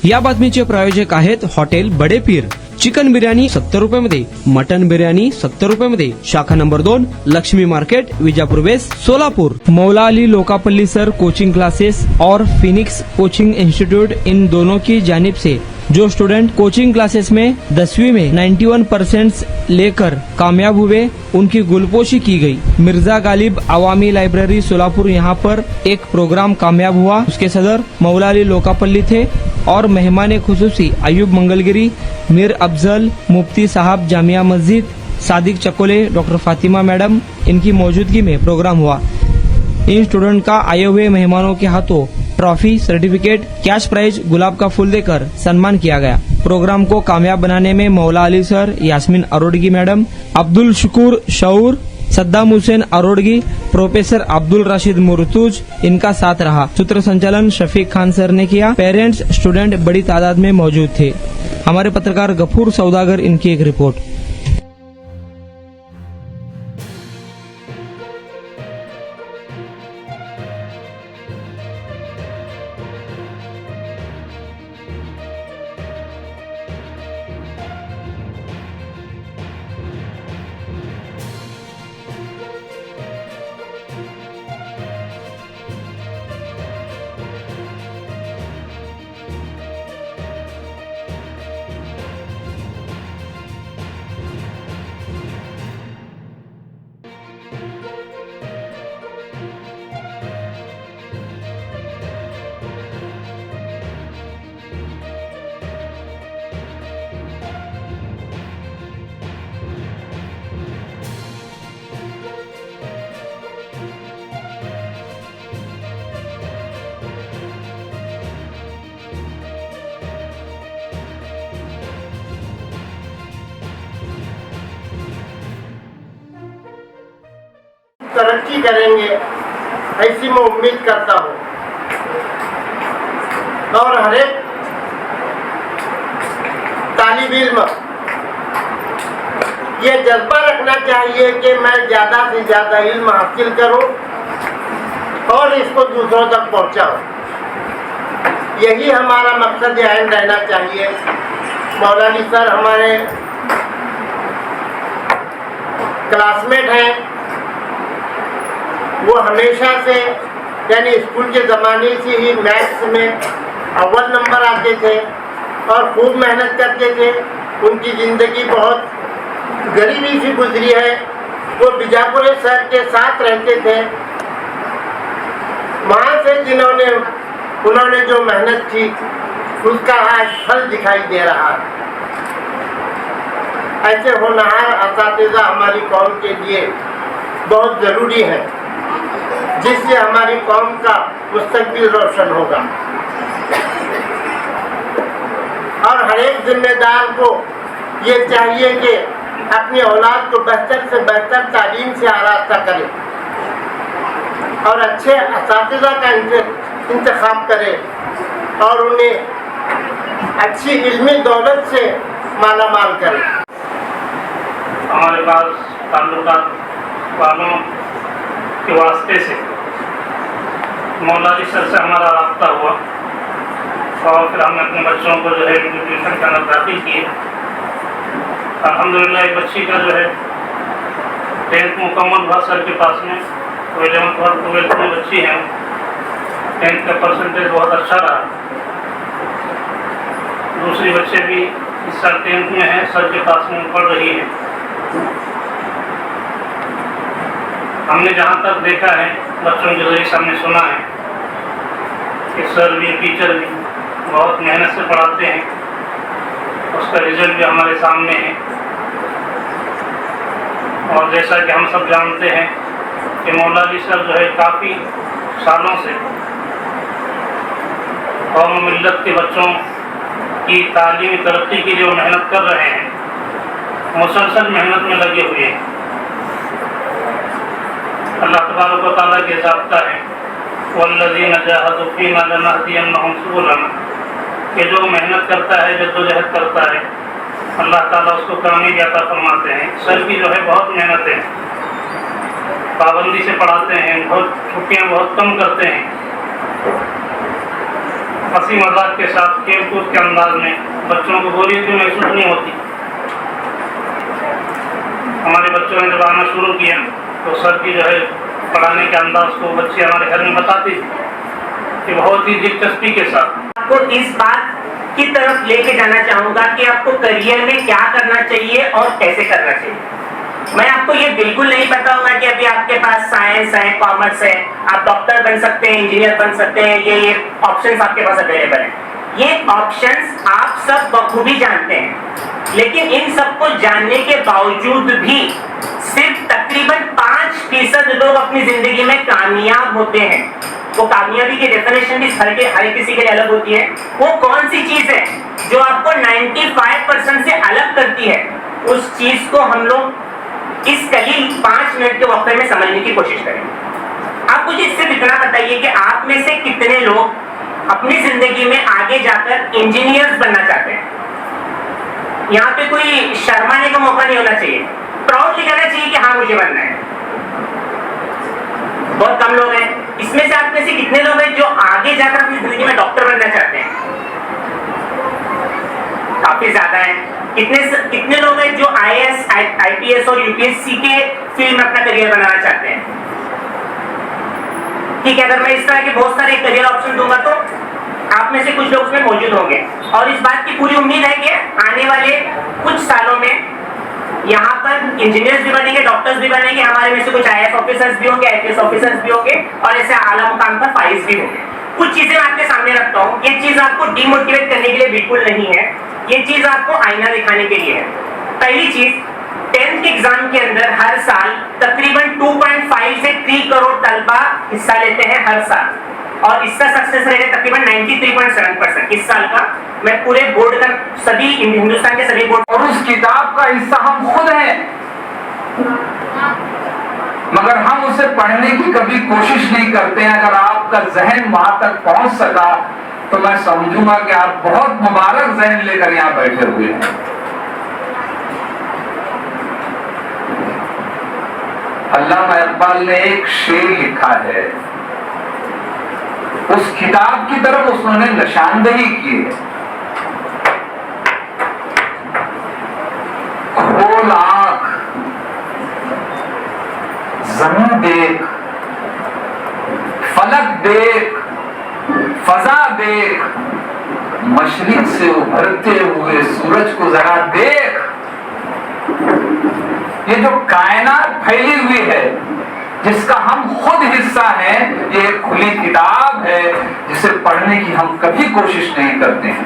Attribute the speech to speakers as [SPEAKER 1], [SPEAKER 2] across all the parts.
[SPEAKER 1] या बातमीचे प्रायोजक आहेत हॉटेल बडे पीर। चिकन बिर्याणी 70 रुपए मध्ये, मटन बिर्याणी 70 रुपए मध्ये। शाखा number 2, Laxmi market, Vijapur west, Solapur. Maula Ali Lokapalli sir coaching classes और फिनिक्स कोचिंग इंस्टीट्यूट, इन दोनों की जानिब से जो स्टूडेंट कोचिंग क्लासेस में 10वीं में 91% लेकर कामयाब हुए, उनकी गुलपोशी की गई। मिर्जा गालिब अवामी लाइब्रेरी सोलापुर, यहाँ पर एक प्रोग्राम कामयाब हुआ। उसके सदर मौला अली लोकापल्ली थे और मेहमान खुसूसी अयूब मंगलगिरी, मीर अफजल, मुफ्ती साहब जामिया मस्जिद, सादिक चकोले, डॉक्टर फातिमा मैडम, इनकी मौजूदगी में प्रोग्राम हुआ। इन स्टूडेंट का आए हुए मेहमानों के हाथों ट्रॉफी, सर्टिफिकेट, कैश प्राइज, गुलाब का फूल देकर सम्मान किया गया। प्रोग्राम को कामयाब बनाने में Maula Ali sir, Yasmeen Arodgi madam, Abdul Shukoor Shaoor, Saddam Hussain Arodgi, professor Abdul Rashid Murtuz, इनका साथ रहा। सूत्र संचालन शफीक खान सर ने किया। पेरेंट्स, स्टूडेंट बड़ी तादाद में मौजूद थे। हमारे पत्रकार गफूर सौदागर, इनकी एक रिपोर्ट।
[SPEAKER 2] तरक्की करेंगे, ऐसी मैं उम्मीद करता हूँ। और हर एक तालिब इल्म ये जज्बा रखना चाहिए कि मैं ज़्यादा से ज़्यादा इल्म हासिल करूँ और इसको दूसरों तक पहुँचाऊँ। यही हमारा मकसद अहम रहना चाहिए। मौलानी सर हमारे क्लासमेट हैं। वो हमेशा से यानी स्कूल के ज़माने से ही मैथ्स में अव्वल नंबर आते थे और खूब मेहनत करते थे। उनकी ज़िंदगी बहुत गरीबी से गुजरी है। वो बीजापुर सर के साथ रहते थे। वहाँ से उन्होंने जो मेहनत की उसका आज फल दिखाई दे रहा है। ऐसे होनहार असातिज़ा हमारी कौम के लिए बहुत ज़रूरी है, जिससे हमारी कौम का मुस्तकबिल रोशन होगा। और हर एक जिम्मेदार को ये चाहिए कि अपनी औलाद को बेहतर से बेहतर तालीम से आरास्ता करे और अच्छे असातिज़ा का इंतखाब करे और उन्हें अच्छी इल्मी दौलत से मालामाल करे।
[SPEAKER 3] हमारे पास ताल्लुकात वालों के वास्ते से मौला अली सर से हमारा राब्ता हुआ और फिर हमने अपने बच्चों को जो है ट्यूशन के अंदर दाखिल किए। अल्हम्दुलिल्लाह एक बच्ची का जो है 10th मुकम्मल हुआ सर के पास में। तो 11th और 12th में बच्ची हैं, 10th का परसेंटेज बहुत अच्छा रहा। दूसरी बच्चे भी इस साल 10th में हैं, सर के पास में पढ़ रही है। हमने जहाँ तक देखा है, बच्चों के जरिए सामने सुना है कि सर भी टीचर भी बहुत मेहनत से पढ़ाते हैं। उसका रिजल्ट भी हमारे सामने है। और जैसा कि हम सब जानते हैं कि मौला अली सर जो है काफ़ी सालों से कौम मिल्लत के बच्चों की तालीमी तरक्की के लिए वो मेहनत कर रहे हैं, मुसलसल मेहनत में लगे हुए हैं। अल्लाह तबारक व तआला के ज़ाब्ता है, वल्लज़ीना जाहदू फ़ीना लनहदियन्नहुम सुबुलना, कि जो मेहनत करता है, जद्दोजहद करता है, अल्लाह ताला उसको कामयाबी अता फरमाते हैं। सर की जो है बहुत मेहनत है, पाबंदी से पढ़ाते हैं, बहुत छुट्टियाँ बहुत कम करते हैं। हंसी मजाक के साथ खेल कूद के अंदाज में बच्चों को बोरियत महसूस नहीं होती। हमारे बच्चों ने जब आना शुरू किया तो सर की जो है पढ़ाने के अंदाज को बच्चे हमारे घर में बताते थे कि बहुत ही दिलचस्पी के साथ।
[SPEAKER 4] आपको इस बात की तरफ लेके जाना चाहूंगा कि आपको करियर में क्या करना चाहिए और कैसे करना चाहिए। मैं आपको ये बिल्कुल नहीं बताऊंगा कि अभी आपके पास साइंस है, कॉमर्स है, आप डॉक्टर बन सकते हैं, इंजीनियर बन सकते हैं, ये ऑप्शंस आपके पास अवेलेबल हैं। ये ऑप्शंस आप सब बखूबी जानते हैं, लेकिन इन सबको जानने के बावजूद भी सिर्फ तकरीबन 5% लोग अपनी जिंदगी में कामयाब होते हैं। वो कामयाबी की डेफिनेशन भी हर किसी के लिए अलग होती है। वो कौन सी चीज है जो आपको 95% से अलग करती है, उस चीज को हम लोग इस करीब 5 मिनट के वक्त में समझने की कोशिश करेंगे। आप मुझे सिर्फ इतना बताइए कि आप में से कितने लोग अपनी जिंदगी में आगे जाकर इंजीनियर्स बनना चाहते हैं। यहाँ पे कोई शर्माने का मौका नहीं होना चाहिए, प्राउडली कहना चाहिए कि हाँ मुझे बनना है। बहुत कम लोग हैं। इसमें से आप में से कितने लोग हैं जो आगे जाकर अपनी जिंदगी में डॉक्टर बनना चाहते हैं? काफी ज्यादा है। कितने लोग हैं जो IAS, IPS और UPSC के फील्ड में अपना करियर बनाना चाहते हैं? ठीक है, अगर मैं इस तरह के बहुत सारे करियर ऑप्शन दूंगा तो आप में से कुछ लोग उसमें मौजूद होंगे, और इस बात की पूरी उम्मीद है कि आने वाले कुछ सालों में यहाँ पर इंजीनियर्स भी बनेंगे, डॉक्टर्स भी बनेंगे, हमारे में से कुछ IAS ऑफिसर्स भी होंगे, IPS ऑफिसर्स भी होंगे, और ऐसे आला मुकाम पर फाइज भी होंगे। कुछ चीजें मैं आपके सामने रखता हूँ। ये चीज आपको डिमोटिवेट करने के लिए बिल्कुल नहीं है, ये चीज आपको आईना दिखाने के लिए है। पहली चीज, 10th एग्जाम के अंदर हर साल तकरीबन 2.5 से 3 करोड़ तलबा हिस्सा लेते हैं हर साल, और इसका सक्सेस रेट है तकरीबन 93.7% इस साल का। मैं पूरे बोर्ड का सभी हिंदुस्तान के सभी बोर्ड,
[SPEAKER 5] और उस किताब का हिस्सा हम खुद हैं, मगर हम उसे पढ़ने की कभी कोशिश नहीं करते हैं। अगर आपका जहन वहां तक पहुंच सका तो मैं समझूंगा कि आप बहुत मुबारक जहन लेकर यहां बैठे हुए हैं। अल्लामा इकबाल ने एक शेर लिखा है, उस किताब की तरफ उन्होंने निशानदेही की है। खोल आंख, जमीन देख, फलक देख, फजा देख, मशरिक से उभरते हुए सूरज को जरा देख। ये जो कायनात फैली हुई है, जिसका हम खुद हिस्सा हैं, ये एक खुली किताब है जिसे पढ़ने की हम कभी कोशिश नहीं करते हैं।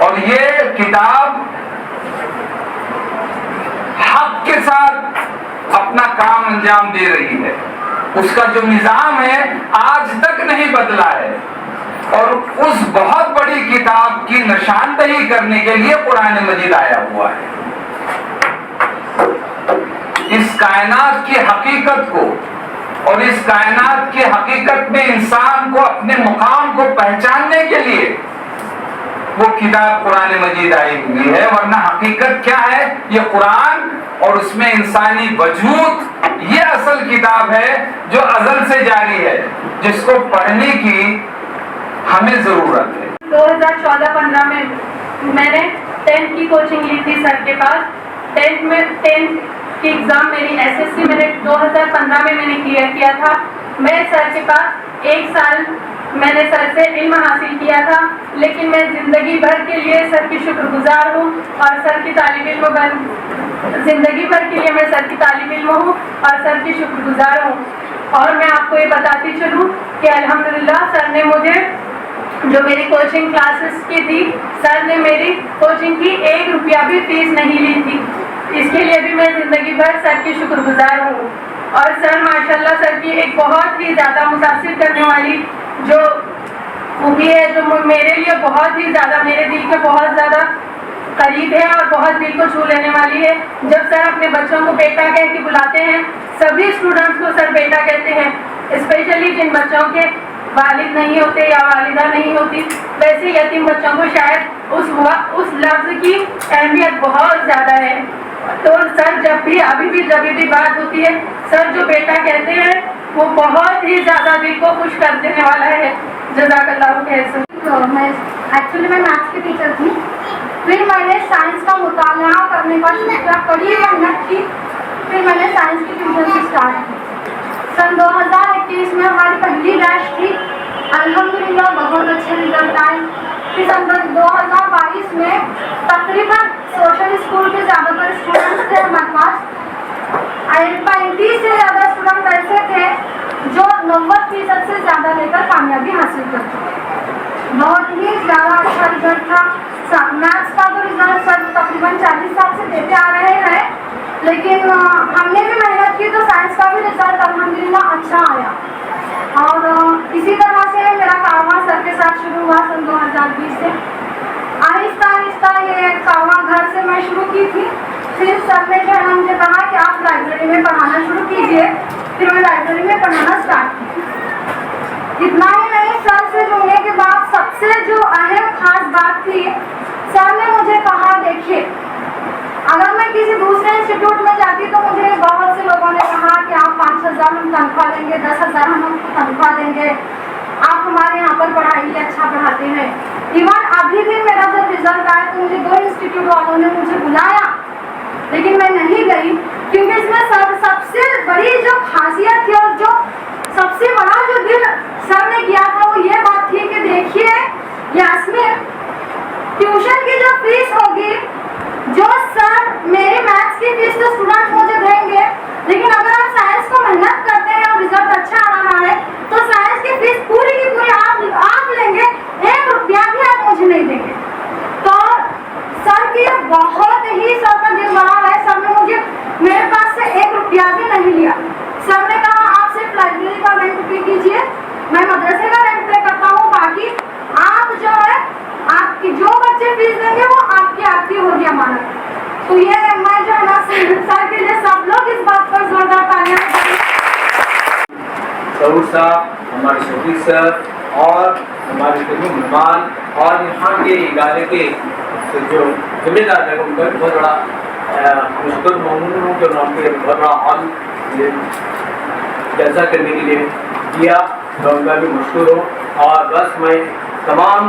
[SPEAKER 5] और ये किताब हक के साथ अपना काम अंजाम दे रही है। उसका जो निजाम है आज तक नहीं बदला है, और उस बहुत बड़ी किताब की निशानदेही करने के लिए कुरान मजीद आया हुआ है। इस कायनात की हकीकत को और इस कायनात की हकीकत में इंसान को अपने मुकाम को पहचानने के लिए वो किताब कुरान मजीद आई हुई है। वरना हकीकत क्या है? ये कुरान और उसमें इंसानी वजूद, ये असल किताब है जो अज़ल से जारी है, जिसको पढ़ने की हमें जरूरत है।
[SPEAKER 6] 2014-15 में मैंने 10th की कोचिंग ली थी सर के पास। 10th की एग्जाम मेरी SSC मैंने 2015 में मैंने क्लियर किया था। मैं सर के पास 1 साल मैंने सर से इल्म हासिल किया था, लेकिन मैं जिंदगी भर के लिए सर की शुक्रगुजार हूँ और सर की तालिब इल्म जिंदगी भर के लिए मैं सर की तालिब इल्म हूँ और सर की शुक्रगुजार हूँ। और मैं आपको ये बताती चलूँ कि अल्हम्दुलिल्लाह सर ने मुझे जो मेरी कोचिंग क्लासेस की थी, सर ने मेरी कोचिंग की 1 रुपया भी फीस नहीं ली थी। इसके लिए भी मैं जिंदगी भर सर की शुक्रगुजार हूँ। और सर माशाल्लाह सर की एक बहुत ही ज़्यादा मुतासिर करने वाली जो खूबी है, जो मेरे लिए बहुत ही ज़्यादा मेरे दिल के बहुत ज़्यादा करीब है और बहुत दिल को छू लेने वाली है। जब सर अपने बच्चों को बेटा कह के बुलाते हैं, सभी स्टूडेंट्स को सर बेटा कहते हैं, स्पेशली जिन बच्चों के वालिद नहीं होते या वालिदा नहीं होती, वैसे यतीम बच्चों को शायद उस लफ्ज़ की अहमियत बहुत ज़्यादा है। तो सर अभी भी जब भी बात होती है, सर जो बेटा कहते हैं वो बहुत ही ज़्यादा दिल को खुश कर देने वाला है। जज़ाकल्लाहु खैर।
[SPEAKER 7] मैं एक्चुअली मैं मैथ्स की टीचर थी। फिर मैंने साइंस का मुताला करने का शुरू किया, कड़ी मेहनत की। फिर मैंने साइंस की ट्यूशन स्टार्ट की। सन 2021 में हमारी पहली बैच थी। अल्हम्दुलिल्लाह बहुत अच्छे रिजल्ट आए। फिर सन 2022 में तकरीबन सोशल स्कूल के ज़्यादातर स्टूडेंट्स थे हमारे पास। 35 से ज़्यादा स्टूडेंट ऐसे थे जो 90% से ज़्यादा लेकर कामयाबी हासिल कर चुके। बहुत ही ज़्यादा अच्छा रिजल्ट था। मैथ्स का तो रिजल्ट सर तकरीबन 40 साल से देते आ रहे हैं, लेकिन हमने भी मेहनत की तो साइंस का भी रिजल्ट अल्हम्दुलिल्लाह अच्छा आया। और इसी तरह से मेरा कारवां सर के साथ शुरू हुआ सन 2020 से। आहिस्ता आहिस्ता ये कारवां घर से मैं शुरू की थी। फिर सर ने जो है मुझे कहा कि आप लाइब्रेरी में पढ़ाना शुरू कीजिए। फिर मैं लाइब्रेरी में पढ़ाना स्टार्ट की। इतना ही नहीं, सर से जुड़ने के बाद सबसे जो अहम खास बात थी, सर ने मुझे कहा देखिए, अगर मैं किसी दूसरे इंस्टीट्यूट में जाती तो मुझे बहुत से लोगों ने कहा कि आप 5,000 हम तनख्वाह देंगे, 10,000 हम तनख्वाह देंगे, आप हमारे यहाँ पर पढ़ाइए, अच्छा पढ़ाते हैं। इवन अभी भी मेरा जब रिजल्ट आया तो मुझे 2 इंस्टीट्यूट वालों ने मुझे बुलाया, लेकिन मैं नहीं गई, क्योंकि इसमें सबसे बड़ी जो खासियत थी और जो सबसे बड़ा जो दिल सर ने किया था वो ये बात थी कि देखिए यास्मीन, ट्यूशन की जो फीस होगी, जो सर मेरी मैथ्स की फीस तो स्टूडेंट मुझे देंगे, लेकिन अगर आप साइंस को मेहनत करते हैं और रिजल्ट अच्छा आ रहा है तो साइंस की फीस पूरी की पूरी आप लेंगे, 1 रुपया भी आप मुझे नहीं देंगे। तो सर की बहुत ही सर का दिल बड़ा है। सर ने मुझे मेरे पास से 1 रुपया भी नहीं लिया। सर ने कहा आप सिर्फ लाइब्रेरी का रेंट पे कीजिए, मैं मदरसे का रेंट पे करता हूँ, बाकी आप जो है आपकी जो बच्चे फीस देंगे वो आपकी होगी अमानत। तो ये मैं जो है ना सर के लिए सब लोग इस बात पर जोरदार तालियां बजाएं।
[SPEAKER 8] सऊद साहब, हमारे शफीक सर और हमारे सभी मेहमान और यहाँ के इदारे के जो जिम्मेदार है उनका भी बहुत बड़ा मुश्किल ममनून हूँ कि उन्होंने बहुत बड़ा हॉल जलसा करने के लिए किया, तो उनका भी मुश्किल हो। और बस मैं तमाम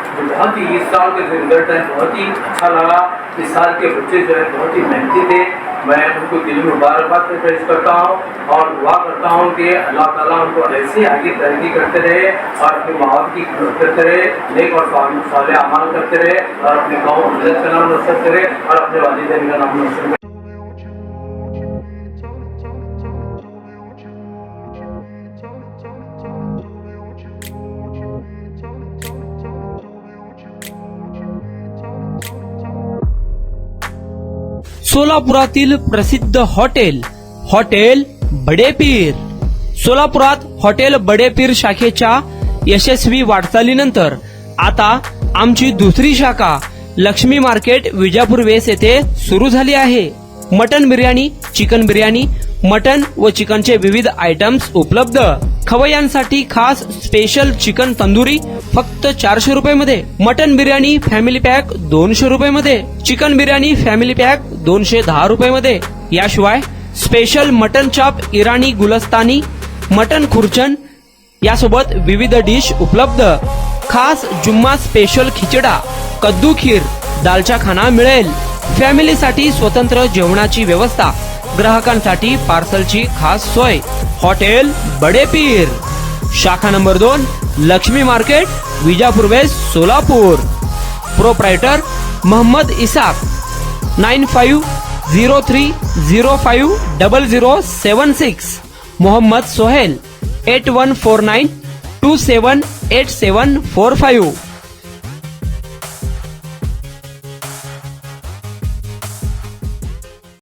[SPEAKER 8] जो बहुत ही इस साल के रिजल्ट है बहुत ही अच्छा लगा। इस साल के बच्चे जो है बहुत ही मेहनती थे, मैं उनको दिली मुबारकबाद पेश करता हूँ और दुआ करता हूँ कि अल्लाह ताला उनको ऐसी आगे तरक्की करते रहे और अपने माँ बाप की खिदमत करते रहे, नेक और साले अमाल करते रहे और अपने गाँव मदद का नाम रोशन करे और अपने वालिदैन का नाम रोशन करे।
[SPEAKER 1] सोलापुरातील प्रसिद्ध हॉटेल बडे पीर। सोलापुरात हॉटेल बडे पीर शाखेच्या यशस्वी वाटचालीनंतर आता आमची दुसरी शाखा लक्ष्मी मार्केट विजापूर वेस येथे सुरू झाली आहे। Mutton biryani, chicken biryani, mutton व चिकनचे विविध आयटम्स उपलब्ध। खवय्यांसाठी खास स्पेशल चिकन तंदुरी फक्त 400 रुपये मध्ये, मटन बिर्याणी फॅमिली पॅक 200 रुपये मध्ये, चिकन बिर्याणी फॅमिली पॅक 210 रुपये मध्ये। याशिवाय स्पेशल मटन चाप, इराणी गुलस्तानी, मटन खुर्चन यासोबत विविध डिश उपलब्ध। खास जुम्मा स्पेशल खिचडा, कद्दू खीर, दालचा खाना मिळेल। फॅमिलीसाठी स्वतंत्र जेवणाची व्यवस्था, ग्राहकांसाठी पार्सलची खास सोय। हॉटेल बडे पीर, शाखा number 2, Laxmi market, Vijapur west, Solapur. Proprietor Mohammad Isaq, 9503050076। Mohammad Sohail, 8149278745।